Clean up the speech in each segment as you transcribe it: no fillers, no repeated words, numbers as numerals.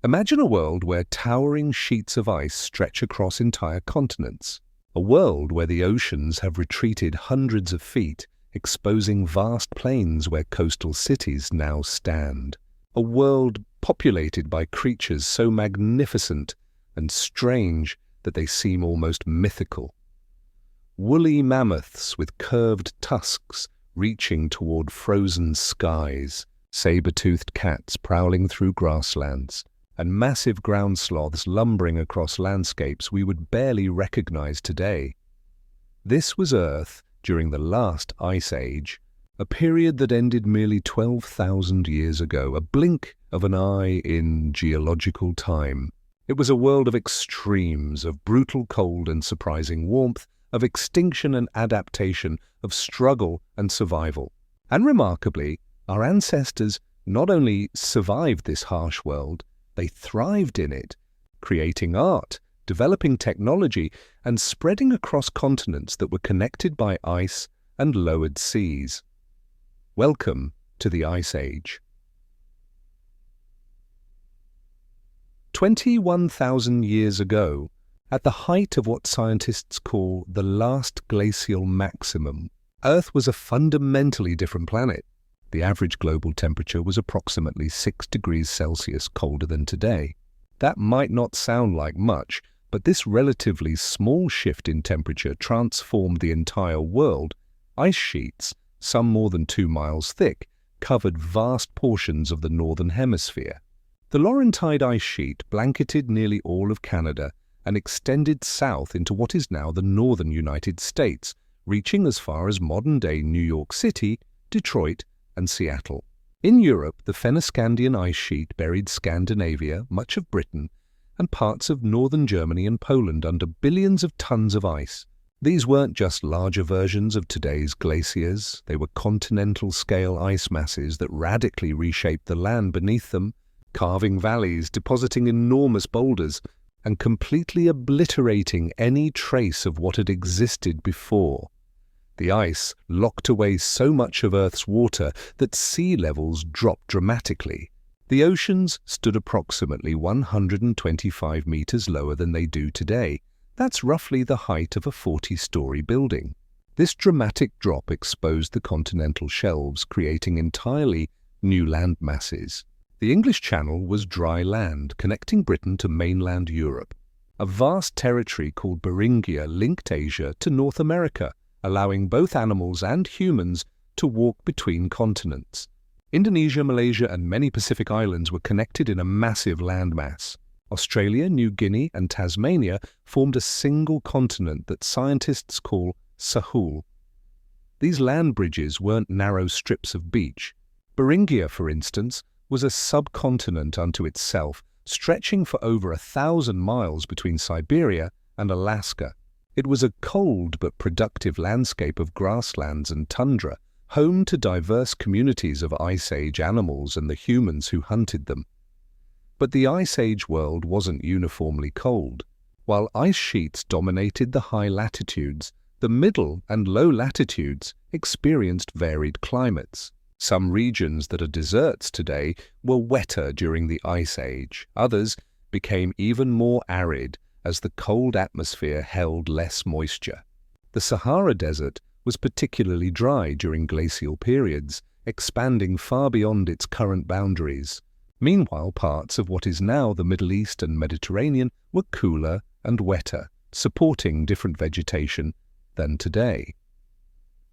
Imagine a world where towering sheets of ice stretch across entire continents. A world where the oceans have retreated hundreds of feet, exposing vast plains where coastal cities now stand. A world populated by creatures so magnificent and strange that they seem almost mythical. Woolly mammoths with curved tusks reaching toward frozen skies, saber-toothed cats prowling through grasslands, and massive ground sloths lumbering across landscapes we would barely recognize today. This was Earth during the last ice age, a period that ended merely 12,000 years ago, a blink of an eye in geological time. It was a world of extremes, of brutal cold and surprising warmth, of extinction and adaptation, of struggle and survival. And remarkably, our ancestors not only survived this harsh world, they thrived in it, creating art, developing technology, and spreading across continents that were connected by ice and lowered seas. Welcome to the Ice Age. 21,000 years ago, at the height of what scientists call the last glacial maximum, Earth was a fundamentally different planet. The average global temperature was approximately 6 degrees Celsius colder than today. That might not sound like much, but this relatively small shift in temperature transformed the entire world. Ice sheets, some more than 2 miles thick, covered vast portions of the northern hemisphere. The Laurentide ice sheet blanketed nearly all of Canada and extended south into what is now the northern United States, reaching as far as modern-day New York City, Detroit, and Seattle. In Europe, the Fennoscandian ice sheet buried Scandinavia, much of Britain, and parts of northern Germany and Poland under billions of tons of ice. These weren't just larger versions of today's glaciers, they were continental-scale ice masses that radically reshaped the land beneath them, carving valleys, depositing enormous boulders, and completely obliterating any trace of what had existed before. The ice locked away so much of Earth's water that sea levels dropped dramatically. The oceans stood approximately 125 meters lower than they do today. That's roughly the height of a 40-story building. This dramatic drop exposed the continental shelves, creating entirely new land masses. The English Channel was dry land, connecting Britain to mainland Europe. A vast territory called Beringia linked Asia to North America, allowing both animals and humans to walk between continents. Indonesia, Malaysia, and many Pacific islands were connected in a massive landmass. Australia, New Guinea, and Tasmania formed a single continent that scientists call Sahul. These land bridges weren't narrow strips of beach. Beringia, for instance, was a subcontinent unto itself, stretching for over 1,000 miles between Siberia and Alaska. It was a cold but productive landscape of grasslands and tundra, home to diverse communities of Ice Age animals and the humans who hunted them. But the Ice Age world wasn't uniformly cold. While ice sheets dominated the high latitudes, the middle and low latitudes experienced varied climates. Some regions that are deserts today were wetter during the Ice Age. Others became even more arid as the cold atmosphere held less moisture. The Sahara Desert was particularly dry during glacial periods, expanding far beyond its current boundaries. Meanwhile, parts of what is now the Middle East and Mediterranean were cooler and wetter, supporting different vegetation than today.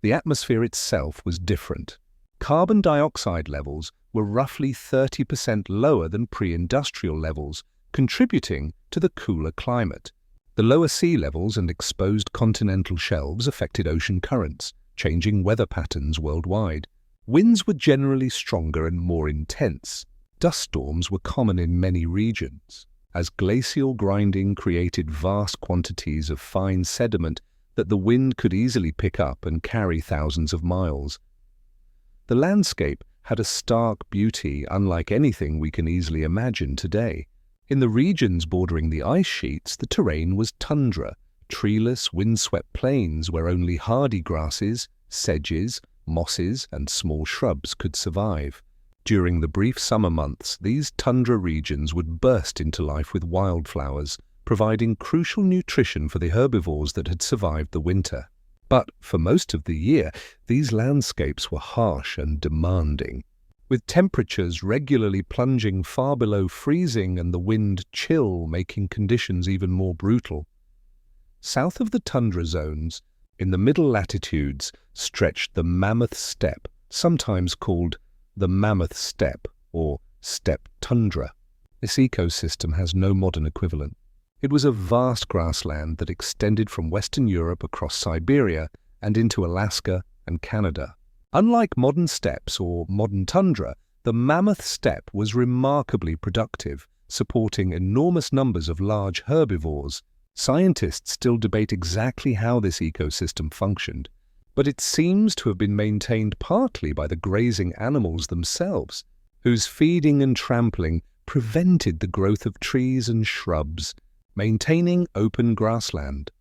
The atmosphere itself was different. Carbon dioxide levels were roughly 30% lower than pre-industrial levels, contributing to the cooler climate. The lower sea levels and exposed continental shelves affected ocean currents, changing weather patterns worldwide. Winds were generally stronger and more intense. Dust storms were common in many regions, as glacial grinding created vast quantities of fine sediment that the wind could easily pick up and carry thousands of miles. The landscape had a stark beauty unlike anything we can easily imagine today. In the regions bordering the ice sheets, the terrain was tundra, treeless, windswept plains where only hardy grasses, sedges, mosses, and small shrubs could survive. During the brief summer months, these tundra regions would burst into life with wildflowers, providing crucial nutrition for the herbivores that had survived the winter. But for most of the year, these landscapes were harsh and demanding, with temperatures regularly plunging far below freezing and the wind chill making conditions even more brutal. South of the tundra zones, in the middle latitudes, stretched the Mammoth Steppe, sometimes called the Mammoth Steppe or steppe tundra. This ecosystem has no modern equivalent. It was a vast grassland that extended from Western Europe across Siberia and into Alaska and Canada. Unlike modern steppes or modern tundra, the Mammoth Steppe was remarkably productive, supporting enormous numbers of large herbivores. Scientists still debate exactly how this ecosystem functioned, but it seems to have been maintained partly by the grazing animals themselves, whose feeding and trampling prevented the growth of trees and shrubs, maintaining open grassland.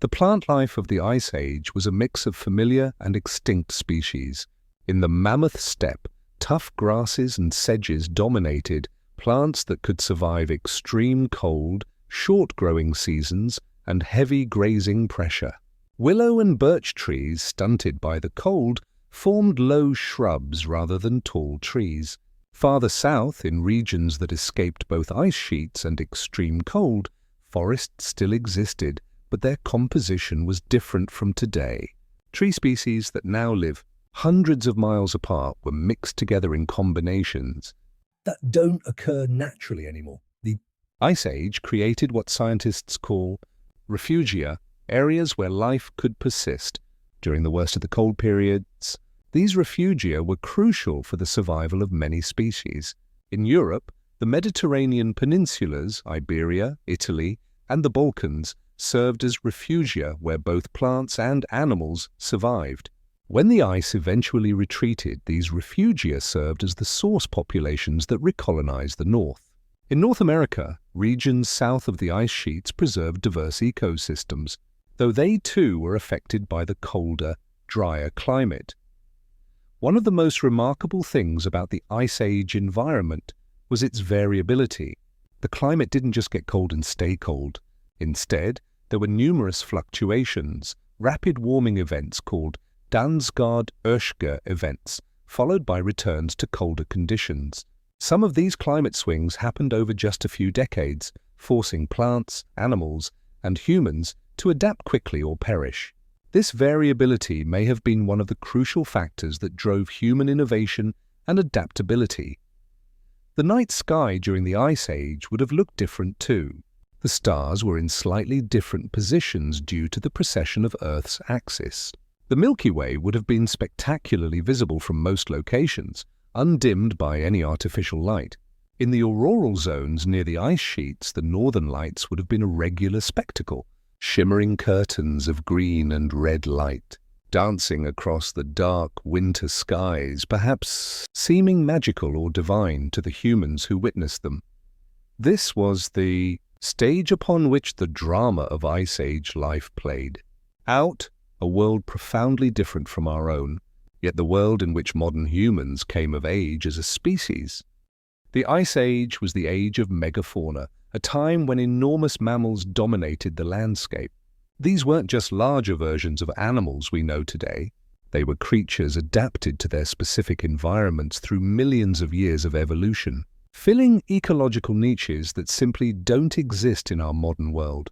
The plant life of the Ice Age was a mix of familiar and extinct species. In the Mammoth Steppe, tough grasses and sedges dominated, plants that could survive extreme cold, short growing seasons, and heavy grazing pressure. Willow and birch trees, stunted by the cold, formed low shrubs rather than tall trees. Farther south, in regions that escaped both ice sheets and extreme cold, forests still existed, but their composition was different from today. Tree species that now live hundreds of miles apart were mixed together in combinations that don't occur naturally anymore. The Ice Age created what scientists call refugia, areas where life could persist. During the worst of the cold periods, these refugia were crucial for the survival of many species. In Europe, the Mediterranean peninsulas, Iberia, Italy, and the Balkans served as refugia where both plants and animals survived. When the ice eventually retreated, these refugia served as the source populations that recolonized the north. In North America, regions south of the ice sheets preserved diverse ecosystems, though they too were affected by the colder, drier climate. One of the most remarkable things about the Ice Age environment was its variability. The climate didn't just get cold and stay cold. Instead, there were numerous fluctuations, rapid warming events called Dansgaard-Oeschger events, followed by returns to colder conditions. Some of these climate swings happened over just a few decades, forcing plants, animals, and humans to adapt quickly or perish. This variability may have been one of the crucial factors that drove human innovation and adaptability. The night sky during the Ice Age would have looked different too. The stars were in slightly different positions due to the precession of Earth's axis. The Milky Way would have been spectacularly visible from most locations, undimmed by any artificial light. In the auroral zones near the ice sheets, the northern lights would have been a regular spectacle, shimmering curtains of green and red light, dancing across the dark winter skies, perhaps seeming magical or divine to the humans who witnessed them. This was the stage upon which the drama of Ice Age life played. Out, a world profoundly different from our own, yet the world in which modern humans came of age as a species. The Ice Age was the age of megafauna, a time when enormous mammals dominated the landscape. These weren't just larger versions of animals we know today. They were creatures adapted to their specific environments through millions of years of evolution, filling ecological niches that simply don't exist in our modern world.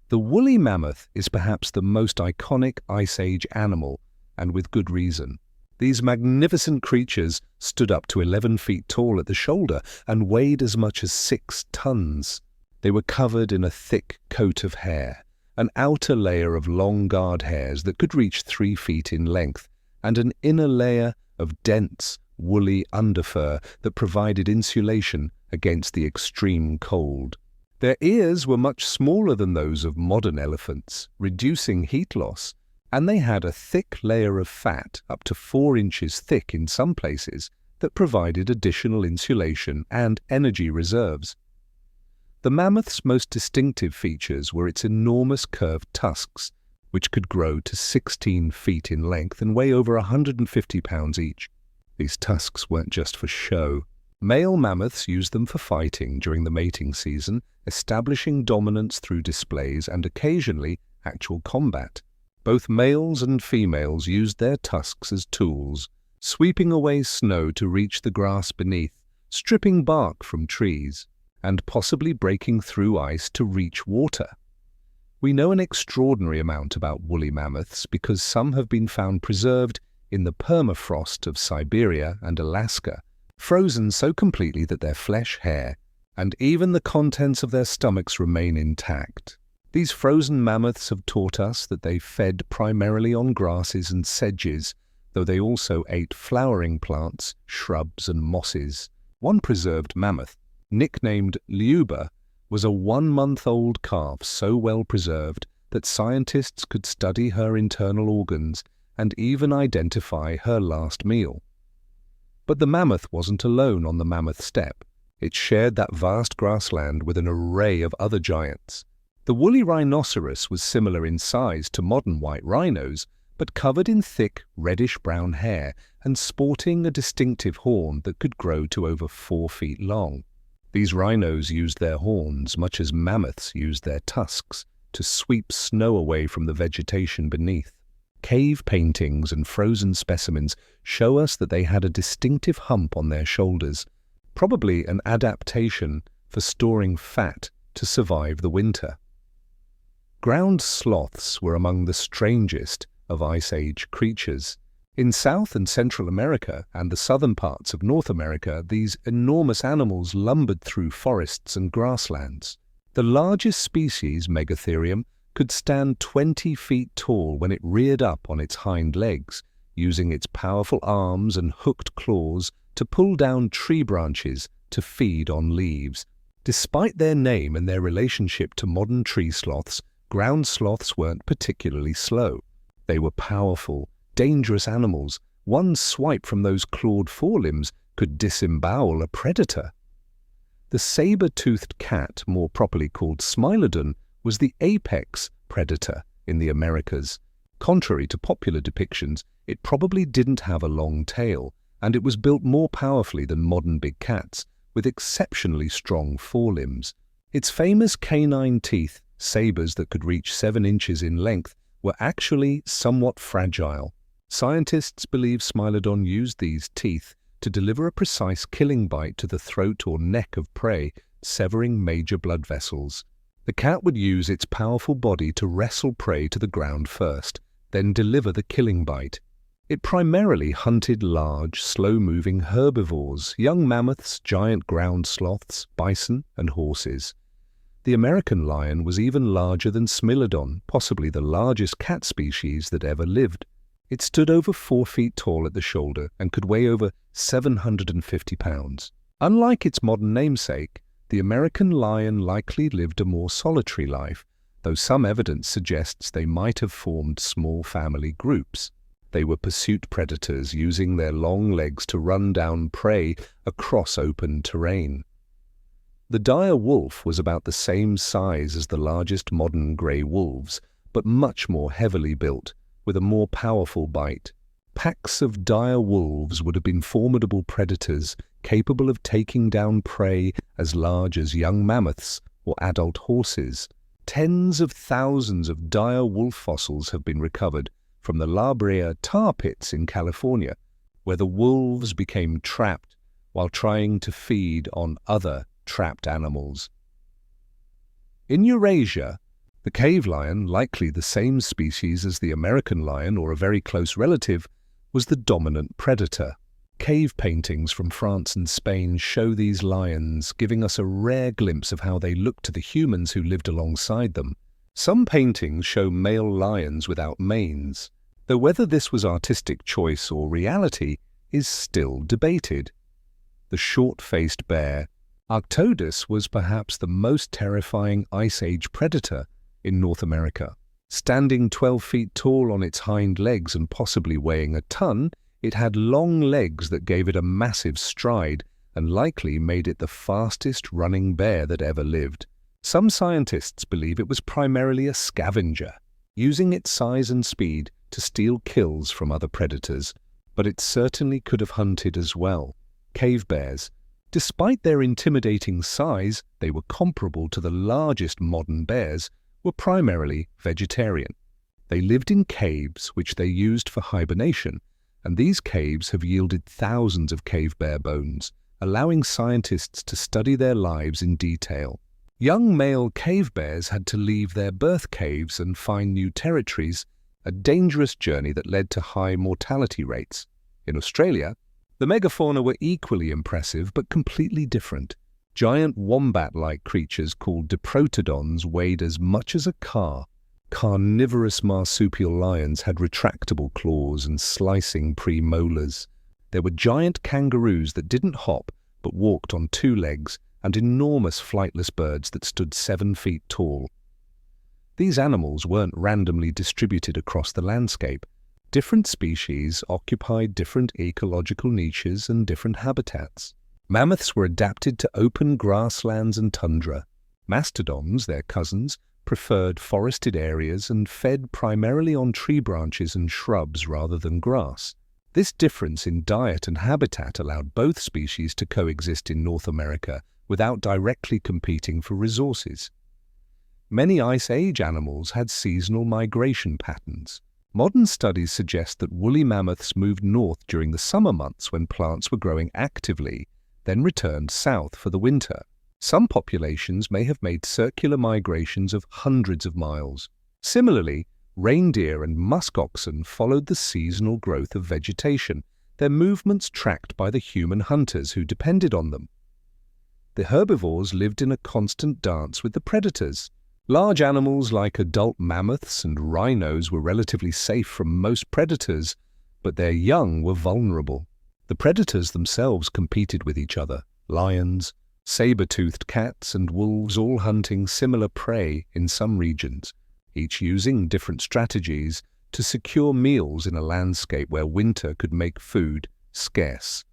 The woolly mammoth is perhaps the most iconic Ice Age animal, and with good reason. These magnificent creatures stood up to 11 feet tall at the shoulder and weighed as much as 6 tons. They were covered in a thick coat of hair, an outer layer of long guard hairs that could reach 3 feet in length, and an inner layer of dense, woolly underfur that provided insulation against the extreme cold. Their ears were much smaller than those of modern elephants, reducing heat loss, and they had a thick layer of fat, up to 4 inches thick in some places, that provided additional insulation and energy reserves. The mammoth's most distinctive features were its enormous curved tusks, which could grow to 16 feet in length and weigh over 150 pounds each. These tusks weren't just for show. Male mammoths used them for fighting during the mating season, establishing dominance through displays and occasionally actual combat. Both males and females used their tusks as tools, sweeping away snow to reach the grass beneath, stripping bark from trees, and possibly breaking through ice to reach water. We know an extraordinary amount about woolly mammoths because some have been found preserved in the permafrost of Siberia and Alaska, frozen so completely that their flesh, hair, and even the contents of their stomachs remain intact. These frozen mammoths have taught us that they fed primarily on grasses and sedges, though they also ate flowering plants, shrubs, and mosses. One preserved mammoth, nicknamed Liuba, was a 1-month-old calf so well preserved that scientists could study her internal organs and even identify her last meal. But the mammoth wasn't alone on the mammoth steppe. It shared that vast grassland with an array of other giants. The woolly rhinoceros was similar in size to modern white rhinos, but covered in thick, reddish-brown hair and sporting a distinctive horn that could grow to over 4 feet long. These rhinos used their horns, much as mammoths used their tusks, to sweep snow away from the vegetation beneath. Cave paintings and frozen specimens show us that they had a distinctive hump on their shoulders, probably an adaptation for storing fat to survive the winter. Ground sloths were among the strangest of Ice Age creatures. In South and Central America and the southern parts of North America, these enormous animals lumbered through forests and grasslands. The largest species, Megatherium, could stand 20 feet tall when it reared up on its hind legs, using its powerful arms and hooked claws to pull down tree branches to feed on leaves. Despite their name and their relationship to modern tree sloths, ground sloths weren't particularly slow. They were powerful, dangerous animals. One swipe from those clawed forelimbs could disembowel a predator. The saber-toothed cat, more properly called Smilodon, was the apex predator in the Americas. Contrary to popular depictions, it probably didn't have a long tail, and it was built more powerfully than modern big cats, with exceptionally strong forelimbs. Its famous canine teeth, sabers that could reach 7 inches in length, were actually somewhat fragile. Scientists believe Smilodon used these teeth to deliver a precise killing bite to the throat or neck of prey, severing major blood vessels. The cat would use its powerful body to wrestle prey to the ground first, then deliver the killing bite. It primarily hunted large, slow-moving herbivores, young mammoths, giant ground sloths, bison, and horses. The American lion was even larger than Smilodon, possibly the largest cat species that ever lived. It stood over 4 feet tall at the shoulder and could weigh over 750 pounds. Unlike its modern namesake, the American lion likely lived a more solitary life, though some evidence suggests they might have formed small family groups. They were pursuit predators, using their long legs to run down prey across open terrain. The dire wolf was about the same size as the largest modern grey wolves, but much more heavily built, with a more powerful bite. Packs of dire wolves would have been formidable predators, capable of taking down prey as large as young mammoths or adult horses. Tens of thousands of dire wolf fossils have been recovered from the La Brea tar pits in California, where the wolves became trapped while trying to feed on other trapped animals. In Eurasia, the cave lion, likely the same species as the American lion or a very close relative, was the dominant predator. Cave paintings from France and Spain show these lions, giving us a rare glimpse of how they looked to the humans who lived alongside them. Some paintings show male lions without manes, though whether this was artistic choice or reality is still debated. The short-faced bear, Arctodus, was perhaps the most terrifying Ice Age predator in North America. Standing 12 feet tall on its hind legs and possibly weighing a ton, it had long legs that gave it a massive stride and likely made it the fastest running bear that ever lived. Some scientists believe it was primarily a scavenger, using its size and speed to steal kills from other predators. but it certainly could have hunted as well. Cave bears. Despite their intimidating size, they were comparable to the largest modern bears, were primarily vegetarian. They lived in caves which they used for hibernation, and these caves have yielded thousands of cave bear bones, allowing scientists to study their lives in detail. Young male cave bears had to leave their birth caves and find new territories, a dangerous journey that led to high mortality rates. In Australia, the megafauna were equally impressive but completely different. Giant wombat-like creatures called diprotodons weighed as much as a car. Carnivorous marsupial lions had retractable claws and slicing premolars. There were giant kangaroos that didn't hop but walked on two legs, and enormous flightless birds that stood 7 feet tall. These animals weren't randomly distributed across the landscape. Different species occupied different ecological niches and different habitats. Mammoths were adapted to open grasslands and tundra. Mastodons, their cousins, preferred forested areas and fed primarily on tree branches and shrubs rather than grass. This difference in diet and habitat allowed both species to coexist in North America without directly competing for resources. Many Ice Age animals had seasonal migration patterns. Modern studies suggest that woolly mammoths moved north during the summer months when plants were growing actively, then returned south for the winter. Some populations may have made circular migrations of hundreds of miles. Similarly, reindeer and musk oxen followed the seasonal growth of vegetation, their movements tracked by the human hunters who depended on them. The herbivores lived in a constant dance with the predators. Large animals like adult mammoths and rhinos were relatively safe from most predators, but their young were vulnerable. The predators themselves competed with each other. Lions, saber-toothed cats, and wolves all hunting similar prey in some regions, each using different strategies to secure meals in a landscape where winter could make food scarce.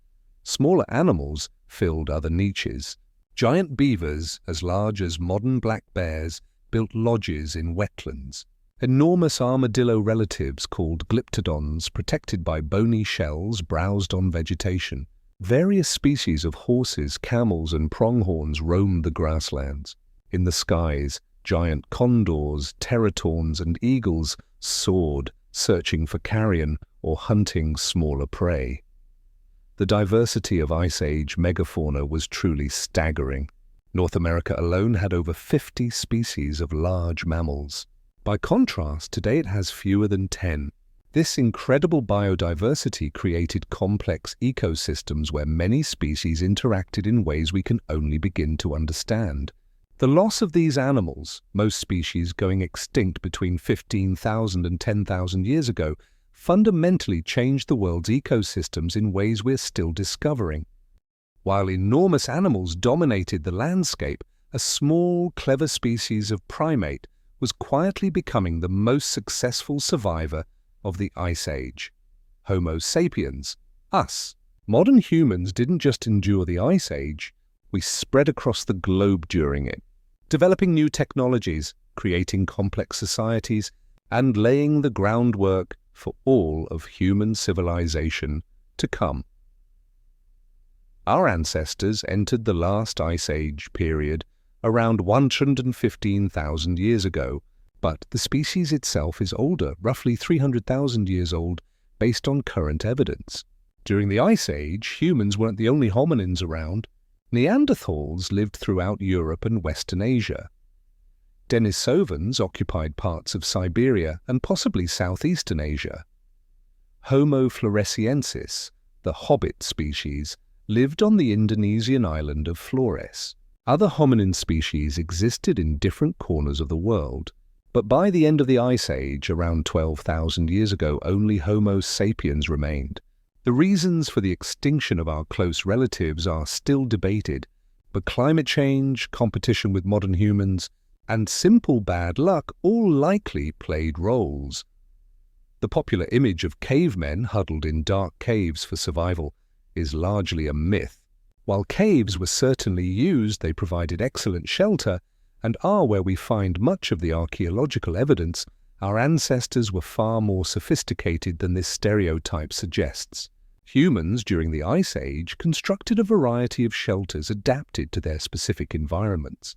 Smaller animals filled other niches. Giant beavers, as large as modern black bears, built lodges in wetlands. Enormous armadillo relatives called glyptodons, protected by bony shells, browsed on vegetation. Various species of horses, camels, and pronghorns roamed the grasslands. In the skies, giant condors, teratons, and eagles soared, searching for carrion or hunting smaller prey. The diversity of Ice Age megafauna was truly staggering. North America alone had over 50 species of large mammals. By contrast, today it has fewer than 10. This incredible biodiversity created complex ecosystems where many species interacted in ways we can only begin to understand. The loss of these animals, most species going extinct between 15,000 and 10,000 years ago, fundamentally changed the world's ecosystems in ways we're still discovering. While enormous animals dominated the landscape, a small, clever species of primate was quietly becoming the most successful survivor of the Ice Age. Homo sapiens, us. Modern humans didn't just endure the Ice Age, we spread across the globe during it, developing new technologies, creating complex societies, and laying the groundwork for all of human civilization to come. Our ancestors entered the last Ice Age period around 115,000 years ago, but the species itself is older, roughly 300,000 years old, based on current evidence. During the Ice Age, humans weren't the only hominins around. Neanderthals lived throughout Europe and Western Asia. Denisovans occupied parts of Siberia and possibly southeastern Asia. Homo floresiensis, the hobbit species, lived on the Indonesian island of Flores. Other hominin species existed in different corners of the world, but by the end of the Ice Age, around 12,000 years ago, only Homo sapiens remained. The reasons for the extinction of our close relatives are still debated, but climate change, competition with modern humans, and simple bad luck all likely played roles. The popular image of cavemen huddled in dark caves for survival is largely a myth. While caves were certainly used, they provided excellent shelter and are where we find much of the archaeological evidence. Our ancestors were far more sophisticated than this stereotype suggests. Humans during the Ice Age constructed a variety of shelters adapted to their specific environments.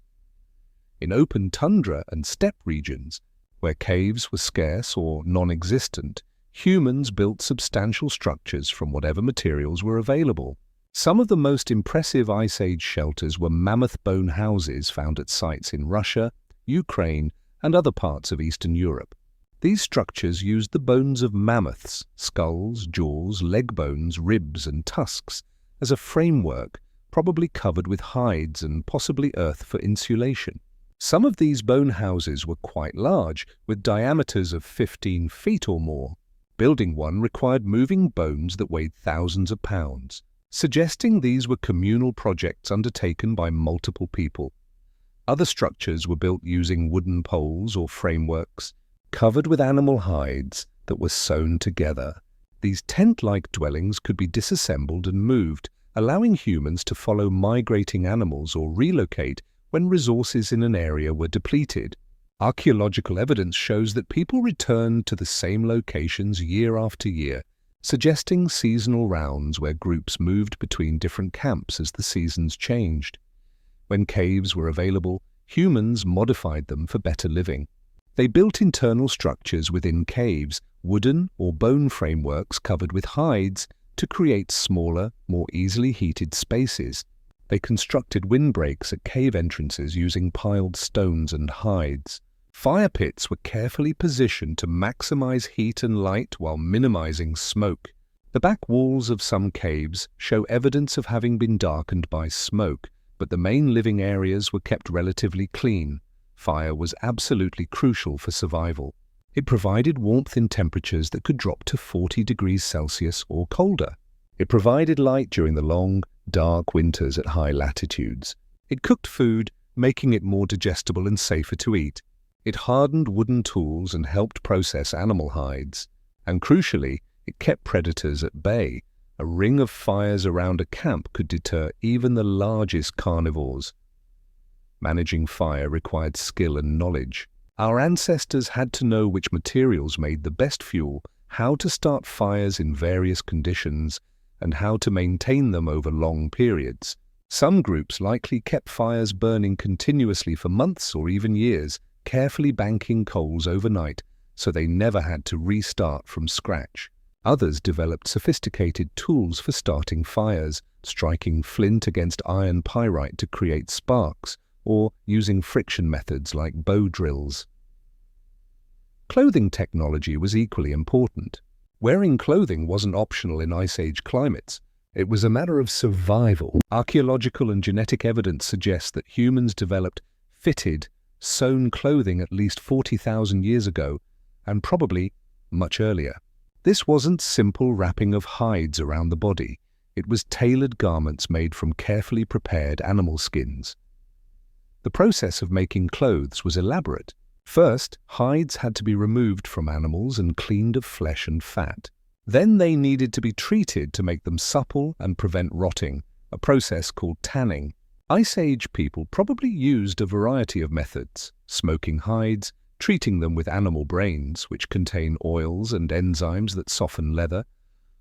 In open tundra and steppe regions, where caves were scarce or non-existent, humans built substantial structures from whatever materials were available. Some of the most impressive Ice Age shelters were mammoth bone houses found at sites in Russia, Ukraine, and other parts of Eastern Europe. These structures used the bones of mammoths, skulls, jaws, leg bones, ribs, and tusks, as a framework, probably covered with hides and possibly earth for insulation. Some of these bone houses were quite large, with diameters of 15 feet or more. Building one required moving bones that weighed thousands of pounds, suggesting these were communal projects undertaken by multiple people. Other structures were built using wooden poles or frameworks, covered with animal hides that were sewn together. These tent-like dwellings could be disassembled and moved, allowing humans to follow migrating animals or relocate when resources in an area were depleted. Archaeological evidence shows that people returned to the same locations year after year, suggesting seasonal rounds where groups moved between different camps as the seasons changed. When caves were available, humans modified them for better living. They built internal structures within caves, wooden or bone frameworks covered with hides, to create smaller, more easily heated spaces. They constructed windbreaks at cave entrances using piled stones and hides. Fire pits were carefully positioned to maximize heat and light while minimizing smoke. The back walls of some caves show evidence of having been darkened by smoke, but the main living areas were kept relatively clean. Fire was absolutely crucial for survival. It provided warmth in temperatures that could drop to 40 degrees Celsius or colder. It provided light during the long, dark winters at high latitudes. It cooked food, making it more digestible and safer to eat. It hardened wooden tools and helped process animal hides. And crucially, it kept predators at bay. A ring of fires around a camp could deter even the largest carnivores. Managing fire required skill and knowledge. Our ancestors had to know which materials made the best fuel, how to start fires in various conditions, and how to maintain them over long periods. Some groups likely kept fires burning continuously for months or even years, carefully banking coals overnight so they never had to restart from scratch. Others developed sophisticated tools for starting fires, striking flint against iron pyrite to create sparks, or using friction methods like bow drills. Clothing technology was equally important. Wearing clothing wasn't optional in Ice Age climates. It was a matter of survival. Archaeological and genetic evidence suggests that humans developed fitted, sewn clothing at least 40,000 years ago, and probably much earlier. This wasn't simple wrapping of hides around the body. It was tailored garments made from carefully prepared animal skins. The process of making clothes was elaborate. First, hides had to be removed from animals and cleaned of flesh and fat. Then they needed to be treated to make them supple and prevent rotting, a process called tanning. Ice Age people probably used a variety of methods: smoking hides, treating them with animal brains, which contain oils and enzymes that soften leather,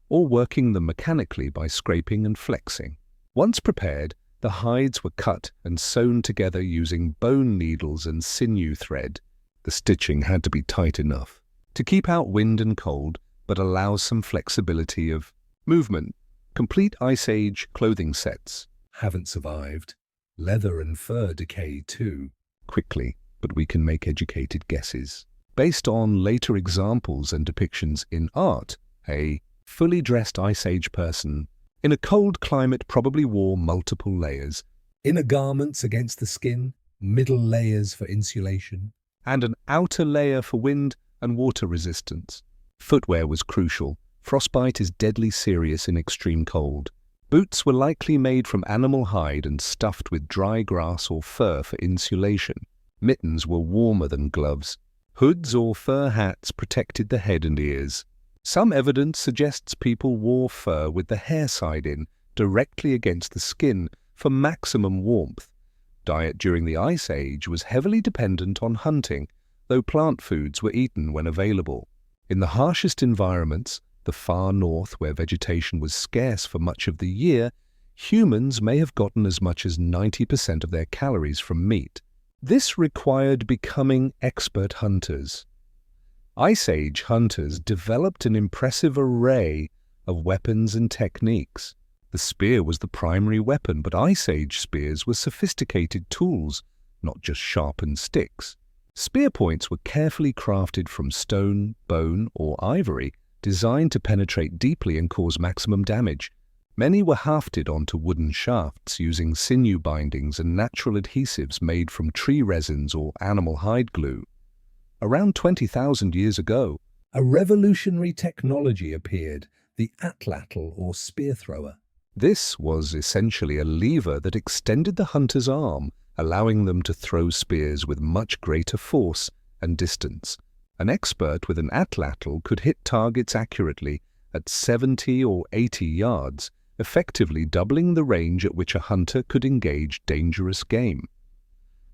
or working them mechanically by scraping and flexing. Once prepared, the hides were cut and sewn together using bone needles and sinew thread. The stitching had to be tight enough to keep out wind and cold, but allow some flexibility of movement. Complete Ice Age clothing sets haven't survived. Leather and fur decay too quickly, but we can make educated guesses. Based on later examples and depictions in art, a fully dressed Ice Age person in a cold climate probably wore multiple layers. Inner garments against the skin, middle layers for insulation, and an outer layer for wind and water resistance. Footwear was crucial. Frostbite is deadly serious in extreme cold. Boots were likely made from animal hide and stuffed with dry grass or fur for insulation. Mittens were warmer than gloves. Hoods or fur hats protected the head and ears. Some evidence suggests people wore fur with the hair side in, directly against the skin, for maximum warmth. Diet during the Ice Age was heavily dependent on hunting, though plant foods were eaten when available. In the harshest environments, the far north where vegetation was scarce for much of the year, humans may have gotten as much as 90% of their calories from meat. This required becoming expert hunters. Ice Age hunters developed an impressive array of weapons and techniques. The spear was the primary weapon, but Ice Age spears were sophisticated tools, not just sharpened sticks. Spear points were carefully crafted from stone, bone, or ivory, designed to penetrate deeply and cause maximum damage. Many were hafted onto wooden shafts using sinew bindings and natural adhesives made from tree resins or animal hide glue. Around 20,000 years ago, a revolutionary technology appeared, the atlatl or spear thrower. This was essentially a lever that extended the hunter's arm, allowing them to throw spears with much greater force and distance. An expert with an atlatl could hit targets accurately at 70 or 80 yards, effectively doubling the range at which a hunter could engage dangerous game.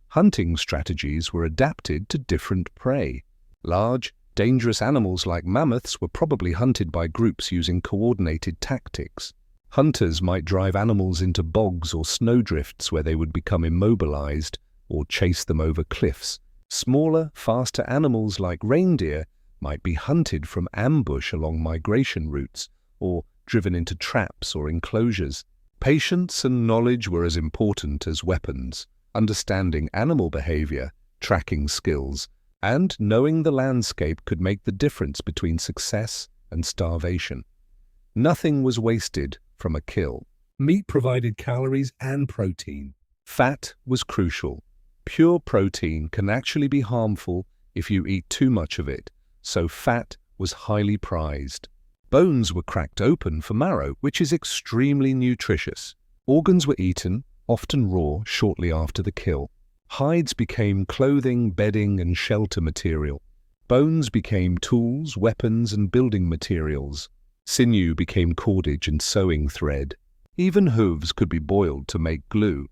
Hunting strategies were adapted to different prey. Large, dangerous animals like mammoths were probably hunted by groups using coordinated tactics. Hunters might drive animals into bogs or snowdrifts where they would become immobilized or chase them over cliffs. Smaller, faster animals like reindeer might be hunted from ambush along migration routes or driven into traps or enclosures. Patience and knowledge were as important as weapons. Understanding animal behavior, tracking skills, and knowing the landscape could make the difference between success and starvation. Nothing was wasted from a kill. Meat provided calories and protein. Fat was crucial. Pure protein can actually be harmful if you eat too much of it, so fat was highly prized. Bones were cracked open for marrow, which is extremely nutritious. Organs were eaten, often raw, shortly after the kill. Hides became clothing, bedding, and shelter material. Bones became tools, weapons, and building materials. Sinew became cordage and sewing thread. Even hooves could be boiled to make glue.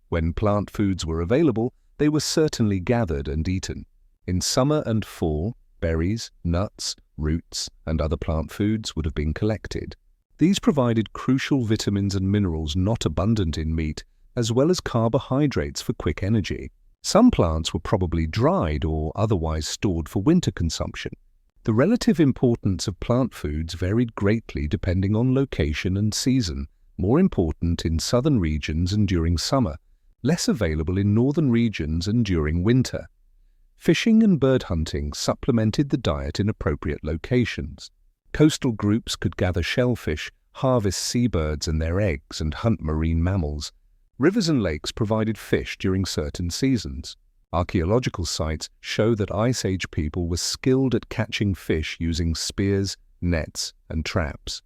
When plant foods were available, they were certainly gathered and eaten. In summer and fall, berries, nuts, roots, and other plant foods would have been collected. These provided crucial vitamins and minerals not abundant in meat, as well as carbohydrates for quick energy. Some plants were probably dried or otherwise stored for winter consumption. The relative importance of plant foods varied greatly depending on location and season, more important in southern regions and during summer, less available in northern regions and during winter. Fishing and bird hunting supplemented the diet in appropriate locations. Coastal groups could gather shellfish, harvest seabirds and their eggs, and hunt marine mammals. Rivers and lakes provided fish during certain seasons. Archaeological sites show that Ice Age people were skilled at catching fish using spears, nets, and traps.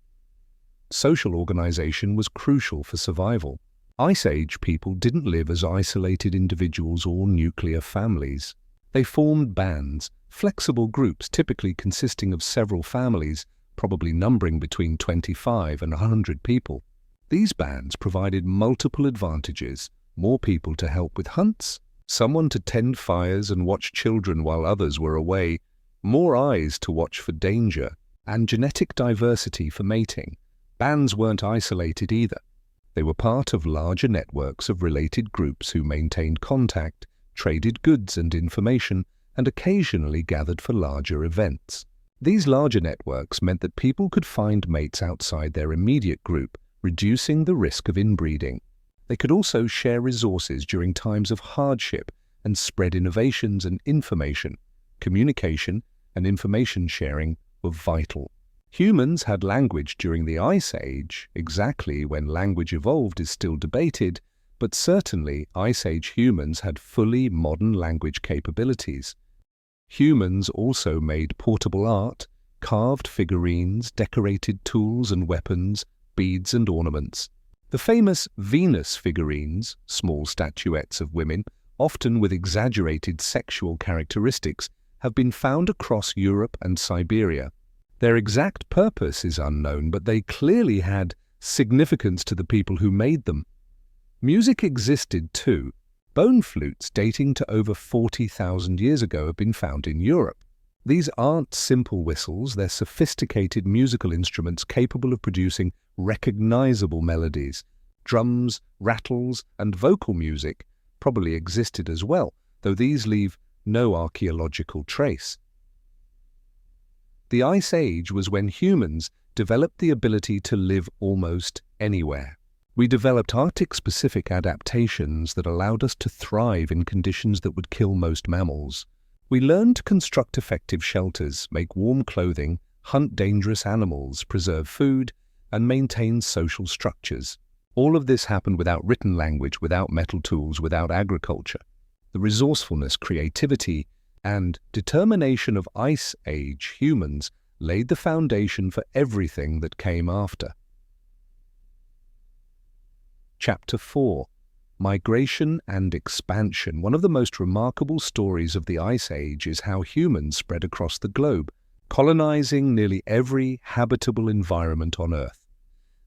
Social organization was crucial for survival. Ice Age people didn't live as isolated individuals or nuclear families. They formed bands, flexible groups typically consisting of several families, probably numbering between 25 and 100 people. These bands provided multiple advantages: more people to help with hunts, someone to tend fires and watch children while others were away, more eyes to watch for danger, and genetic diversity for mating. Bands weren't isolated either. They were part of larger networks of related groups who maintained contact, traded goods and information, and occasionally gathered for larger events. These larger networks meant that people could find mates outside their immediate group, reducing the risk of inbreeding. They could also share resources during times of hardship and spread innovations and information. Communication and information sharing were vital. Humans had language during the Ice Age. Exactly when language evolved is still debated, but certainly Ice Age humans had fully modern language capabilities. Humans also made portable art, carved figurines, decorated tools and weapons, beads and ornaments. The famous Venus figurines, small statuettes of women, often with exaggerated sexual characteristics, have been found across Europe and Siberia. Their exact purpose is unknown, but they clearly had significance to the people who made them. Music existed too. Bone flutes dating to over 40,000 years ago have been found in Europe. These aren't simple whistles, they're sophisticated musical instruments capable of producing recognizable melodies. Drums, rattles, and vocal music probably existed as well, though these leave no archaeological trace. The Ice Age was when humans developed the ability to live almost anywhere. We developed Arctic-specific adaptations that allowed us to thrive in conditions that would kill most mammals. We learned to construct effective shelters, make warm clothing, hunt dangerous animals, preserve food, and maintain social structures. All of this happened without written language, without metal tools, without agriculture. The resourcefulness, creativity, and determination of Ice Age humans laid the foundation for everything that came after. Chapter 4. Migration and Expansion. One of the most remarkable stories of the Ice Age is how humans spread across the globe, colonizing nearly every habitable environment on Earth.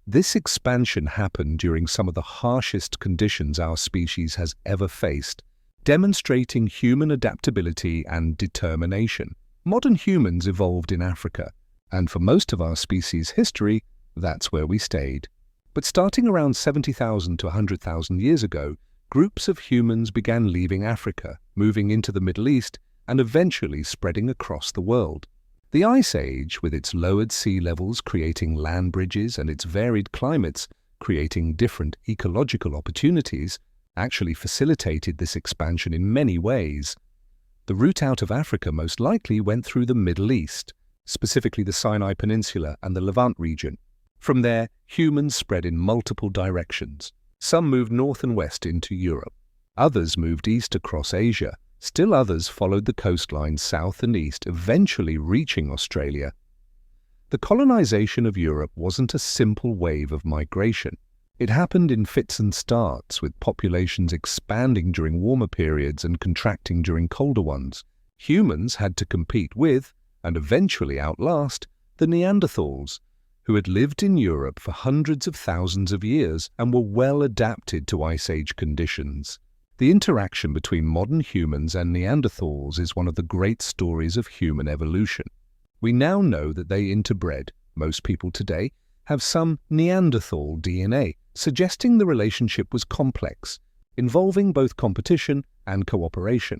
This expansion happened during some of the harshest conditions our species has ever faced, demonstrating human adaptability and determination. Modern humans evolved in Africa, and for most of our species' history, that's where we stayed. But starting around 70,000 to 100,000 years ago, groups of humans began leaving Africa, moving into the Middle East, and eventually spreading across the world. The Ice Age, with its lowered sea levels creating land bridges and its varied climates creating different ecological opportunities, actually facilitated this expansion in many ways. The route out of Africa most likely went through the Middle East, specifically the Sinai Peninsula and the Levant region. From there, humans spread in multiple directions. Some moved north and west into Europe. Others moved east across Asia. Still others followed the coastline south and east, eventually reaching Australia. The colonization of Europe wasn't a simple wave of migration. It happened in fits and starts, with populations expanding during warmer periods and contracting during colder ones. Humans had to compete with, and eventually outlast, the Neanderthals, who had lived in Europe for hundreds of thousands of years and were well adapted to Ice Age conditions. The interaction between modern humans and Neanderthals is one of the great stories of human evolution. We now know that they interbred. Most people today have some Neanderthal DNA, suggesting the relationship was complex, involving both competition and cooperation.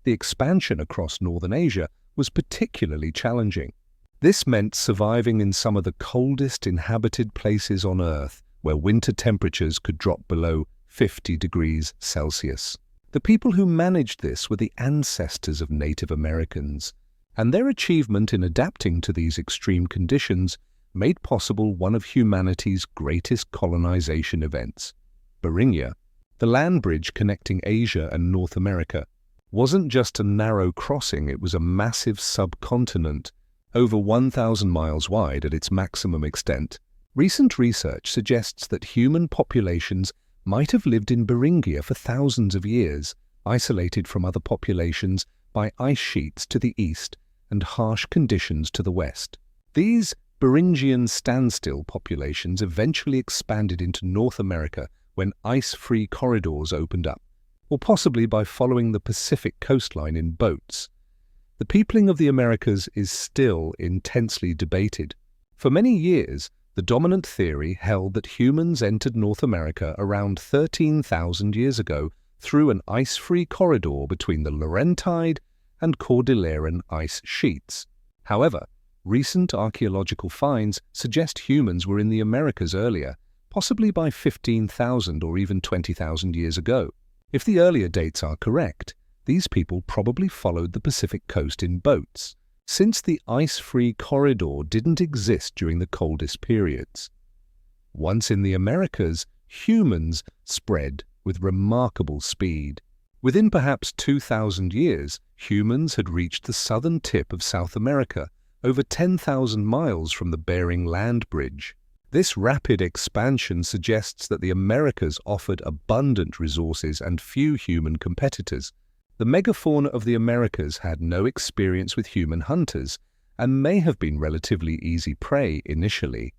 The expansion across northern Asia was particularly challenging. This meant surviving in some of the coldest inhabited places on Earth, where winter temperatures could drop below 50 degrees Celsius. The people who managed this were the ancestors of Native Americans, and their achievement in adapting to these extreme conditions made possible one of humanity's greatest colonization events. Beringia, the land bridge connecting Asia and North America, wasn't just a narrow crossing, it was a massive subcontinent, over 1,000 miles wide at its maximum extent. Recent research suggests that human populations might have lived in Beringia for thousands of years, isolated from other populations by ice sheets to the east and harsh conditions to the west. These Beringian standstill populations eventually expanded into North America when ice-free corridors opened up, or possibly by following the Pacific coastline in boats. The peopling of the Americas is still intensely debated. For many years, the dominant theory held that humans entered North America around 13,000 years ago through an ice-free corridor between the Laurentide and Cordilleran ice sheets. However, recent archaeological finds suggest humans were in the Americas earlier, possibly by 15,000 or even 20,000 years ago. If the earlier dates are correct, these people probably followed the Pacific coast in boats, since the ice-free corridor didn't exist during the coldest periods. Once in the Americas, humans spread with remarkable speed. Within perhaps 2,000 years, humans had reached the southern tip of South America, over 10,000 miles from the Bering Land Bridge. This rapid expansion suggests that the Americas offered abundant resources and few human competitors. The megafauna of the Americas had no experience with human hunters and may have been relatively easy prey initially.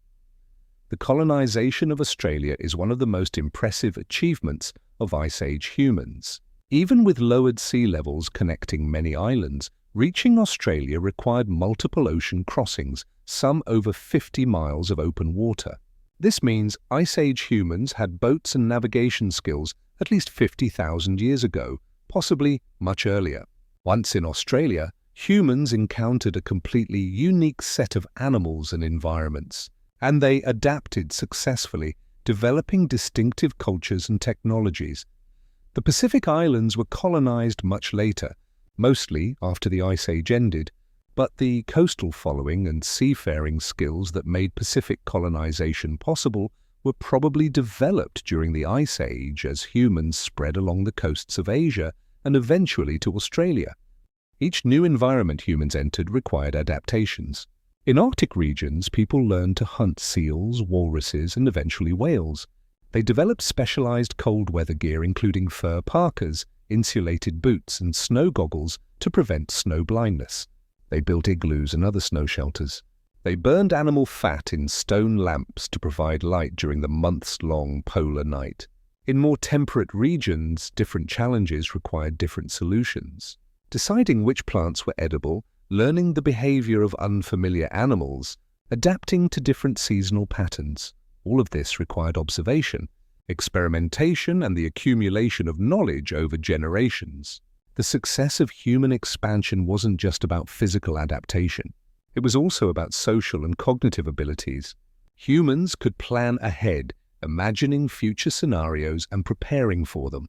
The colonization of Australia is one of the most impressive achievements of Ice Age humans. Even with lowered sea levels connecting many islands, Reaching Australia required multiple ocean crossings, some over 50 miles of open water. This means Ice Age humans had boats and navigation skills at least 50,000 years ago, possibly much earlier. Once in Australia, humans encountered a completely unique set of animals and environments, and they adapted successfully, developing distinctive cultures and technologies. The Pacific Islands were colonized much later, mostly after the Ice Age ended, but the coastal following and seafaring skills that made Pacific colonization possible were probably developed during the Ice Age as humans spread along the coasts of Asia and eventually to Australia. Each new environment humans entered required adaptations. In Arctic regions, people learned to hunt seals, walruses, and eventually whales. They developed specialized cold weather gear including fur parkas, insulated boots, and snow goggles to prevent snow blindness. They built igloos and other snow shelters. They burned animal fat in stone lamps to provide light during the months-long polar night. In more temperate regions, different challenges required different solutions. Deciding which plants were edible, learning the behavior of unfamiliar animals, adapting to different seasonal patterns. All of this required observation, experimentation, and the accumulation of knowledge over generations. The success of human expansion wasn't just about physical adaptation. It was also about social and cognitive abilities. Humans could plan ahead, imagining future scenarios and preparing for them.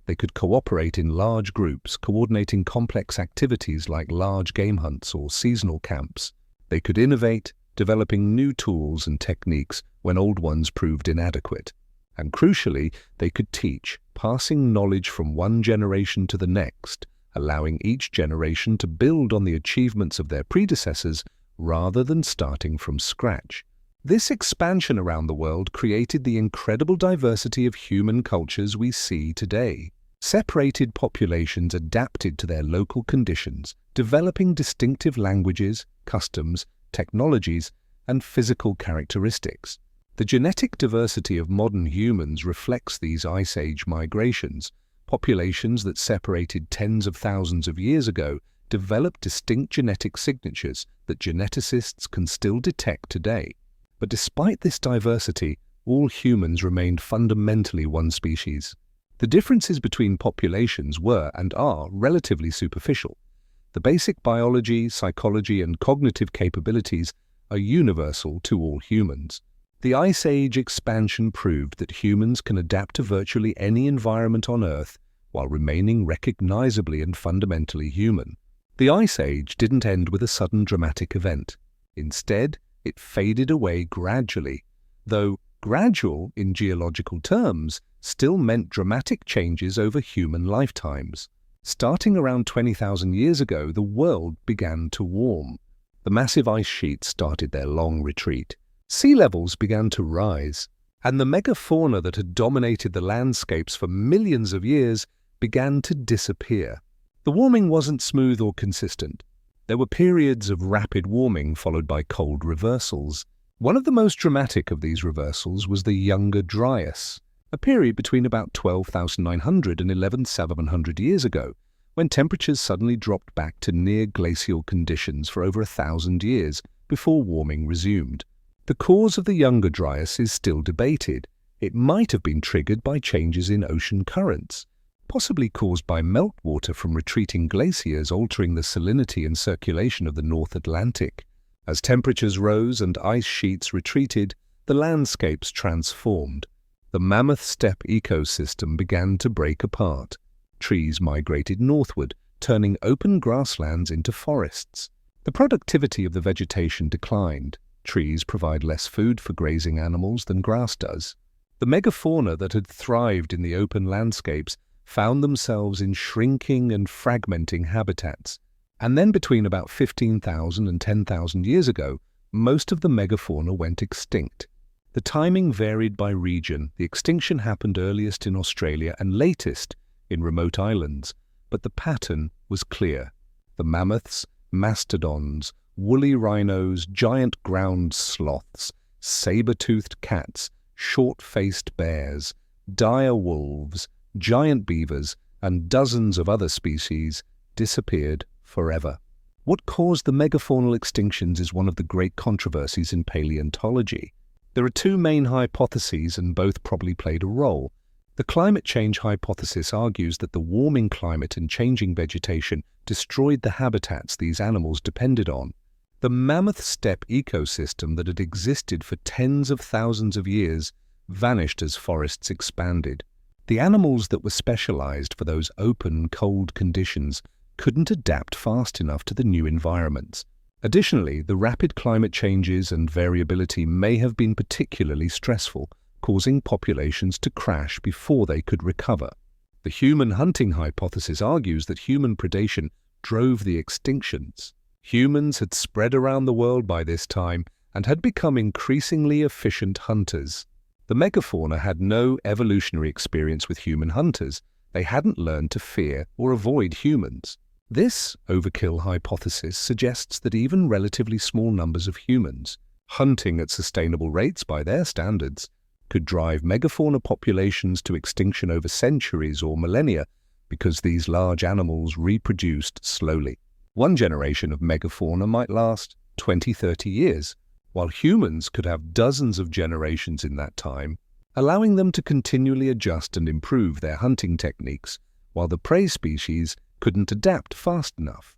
They could cooperate in large groups, coordinating complex activities like large game hunts or seasonal camps. They could innovate, developing new tools and techniques when old ones proved inadequate. And crucially, they could teach, passing knowledge from one generation to the next, allowing each generation to build on the achievements of their predecessors rather than starting from scratch. This expansion around the world created the incredible diversity of human cultures we see today. Separated populations adapted to their local conditions, developing distinctive languages, customs, technologies, and physical characteristics. The genetic diversity of modern humans reflects these Ice Age migrations. Populations that separated tens of thousands of years ago developed distinct genetic signatures that geneticists can still detect today. But despite this diversity, all humans remained fundamentally one species. The differences between populations were and are relatively superficial. The basic biology, psychology, and cognitive capabilities are universal to all humans. The Ice Age expansion proved that humans can adapt to virtually any environment on Earth while remaining recognizably and fundamentally human. The Ice Age didn't end with a sudden dramatic event. Instead, it faded away gradually, though gradual in geological terms still meant dramatic changes over human lifetimes. Starting around 20,000 years ago, the world began to warm. The massive ice sheets started their long retreat. Sea levels began to rise, and the megafauna that had dominated the landscapes for millions of years began to disappear. The warming wasn't smooth or consistent. There were periods of rapid warming followed by cold reversals. One of the most dramatic of these reversals was the Younger Dryas, a period between about 12,900 and 11,700 years ago, when temperatures suddenly dropped back to near glacial conditions for over 1,000 years before warming resumed. The cause of the Younger Dryas is still debated. It might have been triggered by changes in ocean currents, possibly caused by meltwater from retreating glaciers altering the salinity and circulation of the North Atlantic. As temperatures rose and ice sheets retreated, the landscapes transformed. The mammoth steppe ecosystem began to break apart. Trees migrated northward, turning open grasslands into forests. The productivity of the vegetation declined. Trees provide less food for grazing animals than grass does. The megafauna that had thrived in the open landscapes found themselves in shrinking and fragmenting habitats. And then between about 15,000 and 10,000 years ago, most of the megafauna went extinct. The timing varied by region. The extinction happened earliest in Australia and latest in remote islands, but the pattern was clear. The mammoths, mastodons, woolly rhinos, giant ground sloths, saber-toothed cats, short-faced bears, dire wolves, giant beavers, and dozens of other species disappeared forever. What caused the megafaunal extinctions is one of the great controversies in paleontology. There are two main hypotheses, and both probably played a role. The climate change hypothesis argues that the warming climate and changing vegetation destroyed the habitats these animals depended on. The mammoth steppe ecosystem that had existed for tens of thousands of years vanished as forests expanded. The animals that were specialized for those open, cold conditions couldn't adapt fast enough to the new environments. Additionally, the rapid climate changes and variability may have been particularly stressful, causing populations to crash before they could recover. The human hunting hypothesis argues that human predation drove the extinctions. Humans had spread around the world by this time and had become increasingly efficient hunters. The megafauna had no evolutionary experience with human hunters. They hadn't learned to fear or avoid humans. This overkill hypothesis suggests that even relatively small numbers of humans, hunting at sustainable rates by their standards, could drive megafauna populations to extinction over centuries or millennia because these large animals reproduced slowly. One generation of megafauna might last 20-30 years, while humans could have dozens of generations in that time, allowing them to continually adjust and improve their hunting techniques, while the prey species couldn't adapt fast enough.